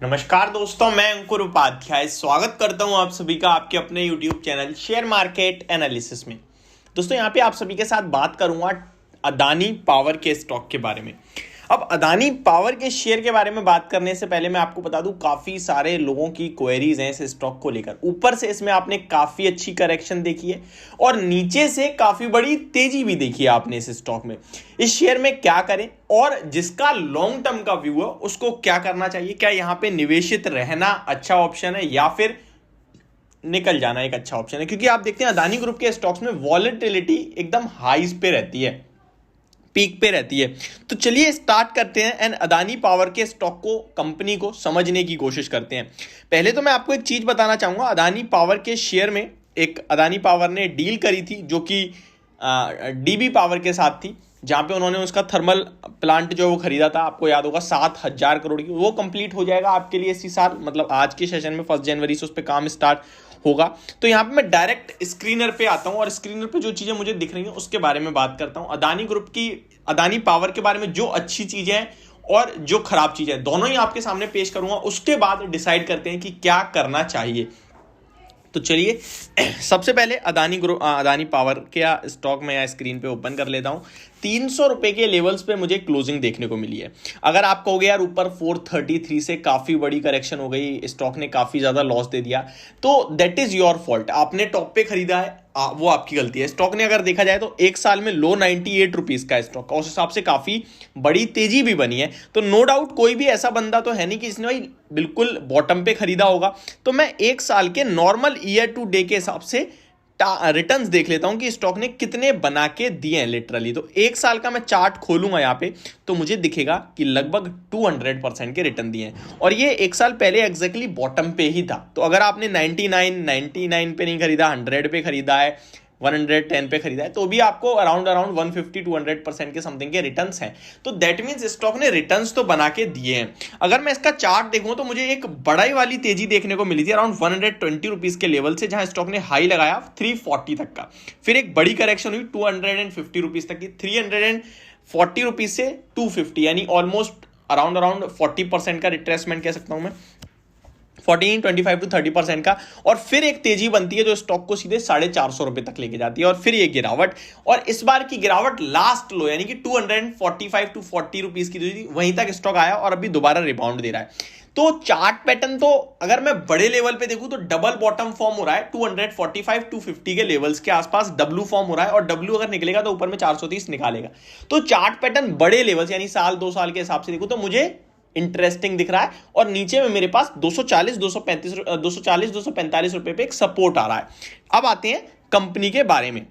नमस्कार दोस्तों, मैं अंकुर उपाध्याय स्वागत करता हूं आप सभी का आपके अपने YouTube channel share market analysis में। दोस्तों यहां पे आप सभी के साथ बात करूंगा अदानी पावर के स्टॉक के बारे में। अब अदानी पावर के शेयर के बारे में बात करने से पहले मैं आपको बता दूं, काफी सारे लोगों की क्वेरीज हैं इस स्टॉक को लेकर। ऊपर से इसमें आपने काफी अच्छी करेक्शन देखी है और नीचे से काफी बड़ी तेजी भी देखी है आपने इस स्टॉक में। इस शेयर में क्या करें और जिसका लॉन्ग टर्म का व्यू है उसको क्या करना चाहिए, क्या यहां पे निवेशित रहना अच्छा ऑप्शन है या फिर निकल जाना एक अच्छा ऑप्शन है। क्योंकि आप देखते हैं अदानी ग्रुप के स्टॉक्स में वॉलेटिलिटी एकदम हाईज पे रहती है, पीक पे रहती है। तो चलिए स्टार्ट करते हैं एंड अदानी पावर के स्टॉक को, कंपनी को समझने की कोशिश करते हैं। पहले तो मैं आपको एक चीज बताना चाहूंगा, अदानी पावर के शेयर में एक अदानी पावर ने डील करी थी जो कि डीबी पावर के साथ थी, जहां पे उन्होंने उसका थर्मल प्लांट जो वो खरीदा था, आपको याद होगा 7,000 करोड़ की, वो कंप्लीट हो जाएगा आपके लिए इसी साल, मतलब आज के सेशन में 1 जनवरी से उस पर काम स्टार्ट होगा। तो यहाँ पे मैं डायरेक्ट स्क्रीनर पे आता हूँ और स्क्रीनर पे जो चीजें मुझे दिख रही हैं उसके बारे में बात करता हूँ। अदानी ग्रुप की, अदानी पावर के बारे में जो अच्छी चीजें हैं और जो खराब चीजें हैं दोनों ही आपके सामने पेश करूंगा। उसके बाद डिसाइड करते हैं कि क्या करना चाहिए। तो चलिए सबसे पहले अदानी पावर के स्टॉक में या स्क्रीन पे ओपन कर लेता हूं। 300 रुपए के लेवल्स पे मुझे क्लोजिंग देखने को मिली है। अगर आप कहोगे यार ऊपर 433 से काफी बड़ी करेक्शन हो गई, स्टॉक ने काफी ज्यादा लॉस दे दिया, तो दैट इज योर फॉल्ट। आपने टॉप पे खरीदा है, वो आपकी गलती है। स्टॉक ने अगर देखा जाए तो एक साल में लो 98 रुपीज का स्टॉक, उस हिसाब से काफी बड़ी तेजी भी बनी है। तो नो डाउट कोई भी ऐसा बंदा तो है नहीं कि इसने भाई बिल्कुल बॉटम पे खरीदा होगा। तो मैं एक साल के नॉर्मल ईयर टू डे के हिसाब से रिटर्न्स देख लेता हूं कि स्टॉक ने कितने बना के दिए हैं लिटरली। तो एक साल का मैं चार्ट खोलूंगा यहां पे तो मुझे दिखेगा कि लगभग 200% के रिटर्न दिए हैं और ये एक साल पहले एग्जैक्टली बॉटम पे ही था। तो अगर आपने 99 पे नहीं खरीदा, 100 पे खरीदा है, 110 पे खरीदा है, तो भी आपको अराउंड 150-200% के समथिंग के रिटर्न्स हैं। तो दैट मींस स्टॉक ने रिटर्न्स तो बना के दिए हैं। अगर मैं इसका चार्ट देखूं तो मुझे एक बड़ाई वाली तेजी देखने को मिली थी अराउंड 120 रुपीज के लेवल से, जहां स्टॉक ने हाई लगाया 340 तक का। फिर एक बड़ी करेक्शन हुई 250 रुपीज तक की, 340 रुपीज से 250, यानी ऑलमोस्ट अराउंड 40% का रिट्रेसमेंट कह सकता हूं मैं, 25 to 30% का। और फिर एक तेजी बनती है जो स्टॉक को सीधे 450 रुपए तक लेके जाती है और फिर ये गिरावट, और इस बार की गिरावट लास्ट लो यानी कि 245 to 40 रुपीज की थी, वहीं तक स्टॉक आया और अभी दोबारा रिबाउंड दे रहा है। तो चार्ट पैटर्न तो अगर मैं बड़े लेवल पे देखूं तो डबल बॉटम फॉर्म हो रहा है 245 to 50 के लेवल्स के आसपास डब्ल्यू फॉर्म हो रहा है, और डब्ल्यू अगर निकलेगा तो ऊपर में 430 निकालेगा। तो चार्ट पैटर्न बड़े लेवल्स यानी साल 2 साल के हिसाब से देखूं तो मुझे इंटरेस्टिंग दिख रहा है। और नीचे में मेरे पास 245 रुपए पे एक सपोर्ट आ रहा है। अब आते हैं कंपनी के बारे में।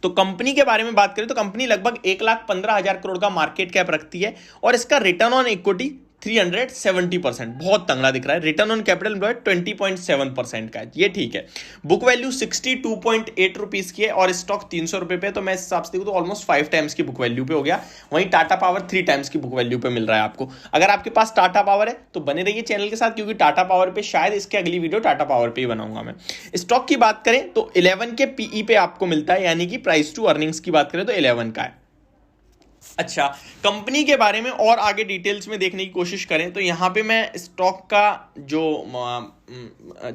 तो कंपनी के बारे में बात करें तो कंपनी लगभग 1,15,000 करोड़ का मार्केट कैप रखती है और इसका रिटर्न ऑन इक्विटी 370%, बहुत तंगड़ा दिख रहा है। रिटर्न ऑन कैपिटल एम्प्लॉयड 20.7% का है, ये ठीक है। बुक वैल्यू 62.8 रुपीज की है और स्टॉक 300 रुपए पे, तो मैं इस हिसाब से देखूं तो ऑलमोस्ट 5 टाइम्स की बुक वैल्यू पे हो गया। वहीं टाटा पावर 3 टाइम्स की बुक वैल्यू पे मिल रहा है आपको। अगर आपके पास टाटा पावर है तो बने रहिए चैनल के साथ, क्योंकि टाटा पावर पे शायद इसके अगली वीडियो टाटा पावर पे ही बनाऊंगा मैं। स्टॉक की बात करें तो 11 के पीई पे आपको मिलता है, यानी कि प्राइस टू अर्निंग्स की बात करें तो 11 का है। अच्छा, कंपनी के बारे में और आगे डिटेल्स में देखने की कोशिश करें तो यहां पे मैं स्टॉक का जो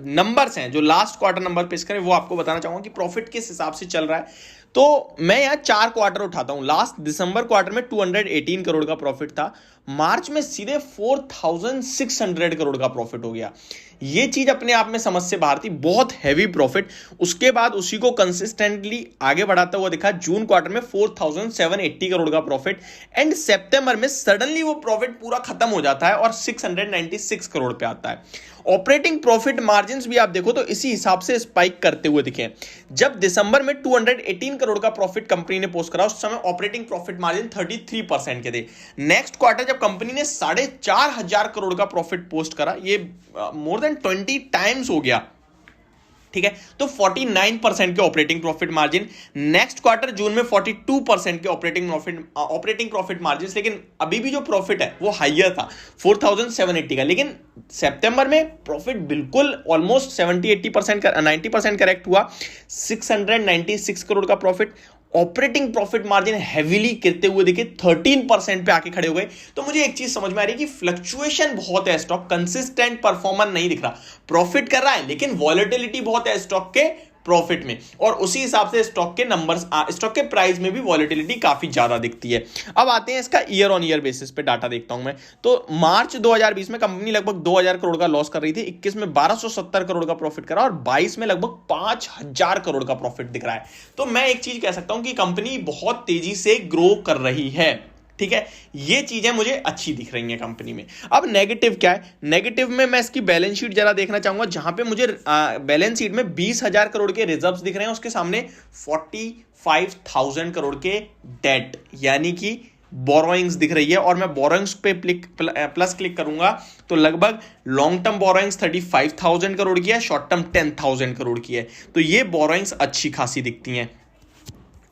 नंबर्स हैं, जो लास्ट क्वार्टर नंबर पेश करें, वो आपको बताना चाहूंगा कि प्रॉफिट किस हिसाब से चल रहा है। तो मैं यहां 4 क्वार्टर उठाता हूं। लास्ट दिसंबर क्वार्टर में 218 करोड़ का प्रॉफिट था, मार्च में सीधे 4,600 करोड़ का प्रॉफिट हो गया। ये चीज अपने आप में समझ से बाहर थी, बहुत हैवी प्रॉफिट। उसके बाद उसी को कंसिस्टेंटली आगे बढ़ाता हुआ दिखा। जून क्वार्टर में 4,780 करोड़ का प्रॉफिट एंड सितंबर में सडनली वो प्रॉफिट पूरा खत्म हो जाता है और 696 करोड़ पे आता है। ऑपरेटिंग प्रॉफिट मार्जिन भी आप देखो तो इसी हिसाब से स्पाइक करते हुए दिखे। जब दिसंबर में 218 करोड़ का प्रॉफिट कंपनी ने पोस्ट करा उस समय ऑपरेटिंग प्रॉफिट मार्जिन 33% के थे। नेक्स्ट क्वार्टर जब कंपनी ने 4,500 करोड़ का प्रॉफिट पोस्ट करा, ये मोर देन 20 टाइम्स हो गया, ठीक है। तो 49% के operating profit margin. Next quarter जून में 42% के ऑपरेटिंग प्रॉफट मार्जिन, लेकिन अभी भी जो प्रॉफिट है वो हाइयर था 4,780 का। लेकिन सितंबर में प्रॉफिट बिल्कुल ऑलमोस्ट 70-80% 90% करेक्ट हुआ, 696 करोड़ का profit. Operating profit margin heavily गिरते हुए देखे 13% पे आके खड़े हो गए। तो मुझे एक चीज समझ में आ रही है कि फ्लक्चुएशन बहुत है, स्टॉक कंसिस्टेंट परफॉर्मर नहीं दिख रहा। प्रॉफिट कर रहा है लेकिन वॉलेटिलिटी बहुत है स्टॉक के प्रॉफिट में, और उसी हिसाब से स्टॉक के नंबर्स, स्टॉक के प्राइस में भी वॉलेटिलिटी काफी ज्यादा दिखती है। अब आते हैं इसका ईयर ऑन ईयर बेसिस पे डाटा देखता हूं मैं। तो मार्च 2020 में कंपनी लगभग 2000 करोड़ का लॉस कर रही थी, 21 में 1270 करोड़ का प्रॉफिट करा और 22 में लगभग 5000 करोड़ का प्रॉफिट दिख रहा है। तो मैं एक चीज कह सकता हूं कि कंपनी बहुत तेजी से ग्रो कर रही है, ठीक है। ये चीजें मुझे अच्छी दिख रही हैं कंपनी में। अब नेगेटिव क्या है? नेगेटिव में मैं इसकी बैलेंस शीट जरा देखना चाहूंगा, जहां पे मुझे बैलेंस शीट में 20,000 करोड़ के रिजर्व्स दिख रहे हैं, उसके सामने 45,000 करोड़ के डेट यानी कि बोरोइंग्स दिख रही है। और मैं बोरोइंग्स पे प्लस क्लिक करूंगा तो लगभग लॉन्ग टर्म बोरोइंग्स 35,000 करोड़ की है, शॉर्ट टर्म 10,000 करोड़ की है। तो ये बोरोइंग्स अच्छी खासी दिखती हैं।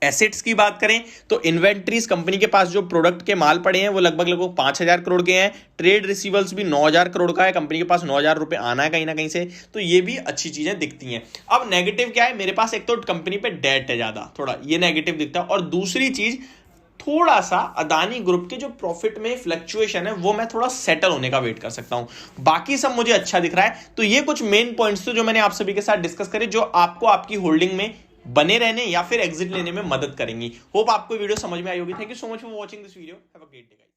एसेट्स की बात करें तो इन्वेंट्रीज, कंपनी के पास जो प्रोडक्ट के माल पड़े हैं वो लगभग 5,000 करोड़ के हैं। ट्रेड रिसीवल्स भी 9,000 करोड़ का है, कंपनी के पास 9,000 रुपए आना है कहीं ना कहीं से। तो ये भी अच्छी चीजें दिखती हैं। अब नेगेटिव क्या है? मेरे पास एक तो कंपनी पे डेट है ज्यादा, थोड़ा ये नेगेटिव दिखता है। और दूसरी चीज, थोड़ा सा अदानी ग्रुप के जो प्रॉफिट में फ्लक्चुएशन है वो मैं थोड़ा सेटल होने का वेट कर सकता हूं। बाकी सब मुझे अच्छा दिख रहा है। तो ये कुछ मेन पॉइंट्स थे जो मैंने आप सभी के साथ डिस्कस करे, जो आपको आपकी होल्डिंग में बने रहने या फिर एग्जिट लेने में मदद करेंगी। होप आपको वीडियो समझ में आई होगी। Thank you so much for watching this video. Have a great day.